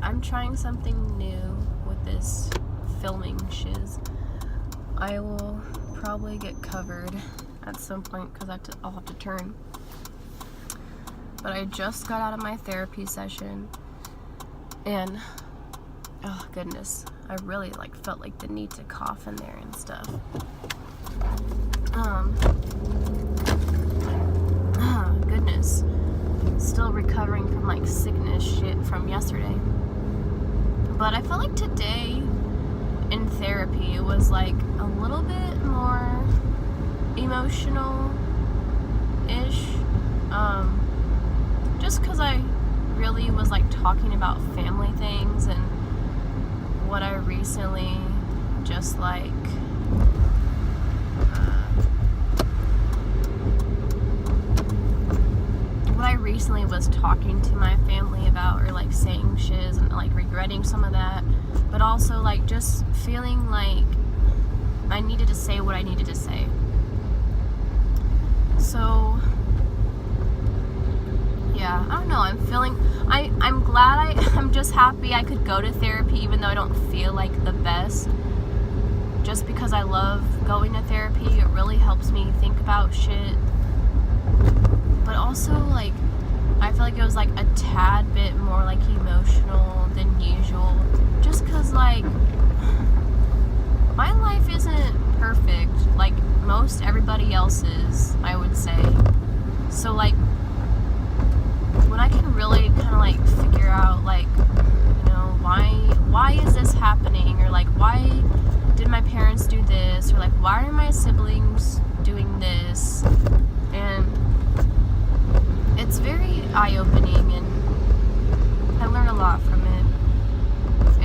I'm trying something new with this filming shiz. I will probably get covered at some point because I'll have to turn. But I just got out of my therapy session and oh goodness, I really felt like the need to cough in there and stuff. Goodness. Still recovering from sickness shit from yesterday. But I felt like today in therapy it was a little bit more emotional-ish. Just because I really was talking about family things and what I recently just what I recently was talking to my family about, or saying shiz and regretting some of that, but also just feeling like I needed to say what I needed to say. So yeah, I don't know, I'm glad I'm just happy I could go to therapy even though I don't feel the best. Just because I love going to therapy, it really helps me think about shit. But also I feel like it was a tad bit more emotional than usual. Just cause my life isn't perfect like most everybody else's, I would say. So when I can really kind of figure out why is this happening, or why did my parents do this, or why are my siblings doing this, and it's very eye-opening and I learned a lot from it.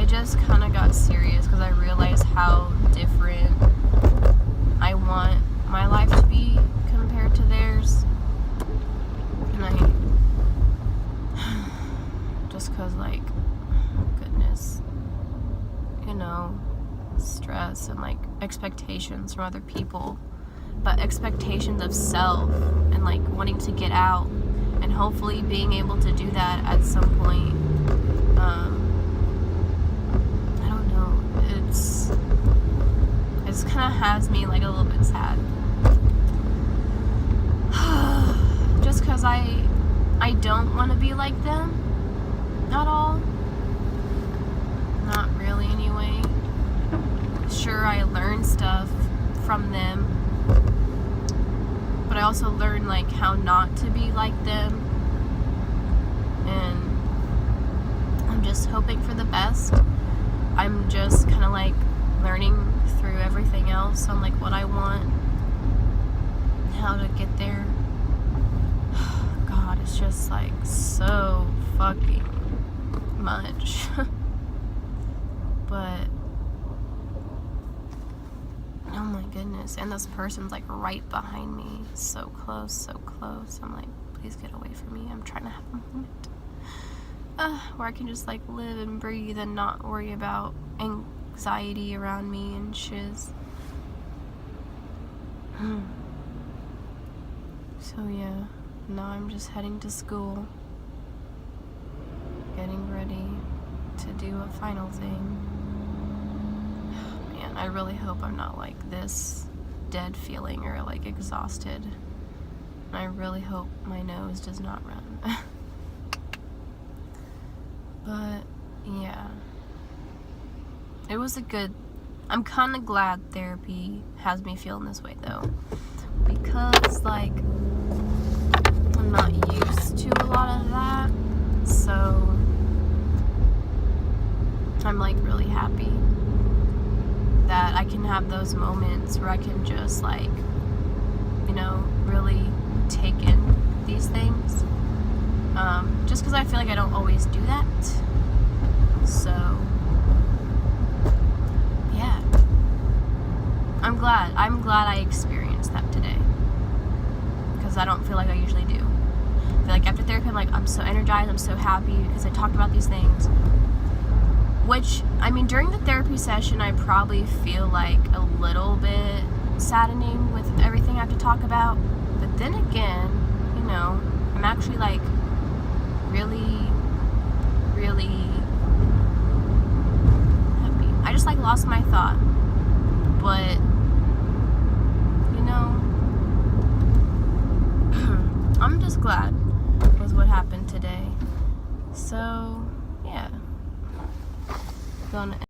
It just kind of got serious because I realized how different I want my life to be compared to theirs. And just because goodness, stress and expectations from other people, but expectations of self and wanting to get out and hopefully being able to do that at some point. I don't know, it's kind of has me a little bit sad. Just because I don't want to be like them at all. Not really, anyway. Sure, I learned stuff from them, but I also learned how not to be like them, and I'm just hoping for the best. I'm just kind of learning through everything else on what I want, how to get there. God, it's just so fucking much. But oh my goodness, and this person's right behind me, so close. I'm please get away from me. I'm trying to have a moment where I can just live and breathe and not worry about anxiety around me and shiz. So yeah, now I'm just heading to school, getting ready to do a final thing. Man, I really hope I'm not this dead feeling or exhausted. I really hope my nose does not run. But yeah, it was I'm kind of glad therapy has me feeling this way though, because I'm not used to a lot of that, so I'm really happy that I can have those moments where I can just really take in these things, just because I feel I don't always do that. So yeah, I'm glad I experienced that today, because I don't feel I usually do. I feel after therapy I'm so energized, I'm so happy because I talked about these things. Which, during the therapy session, I probably feel a little bit saddening with everything I have to talk about. But then again, I'm actually really, really lost my thought. But, you know, I'm just glad with what happened today. So, yeah. Gonna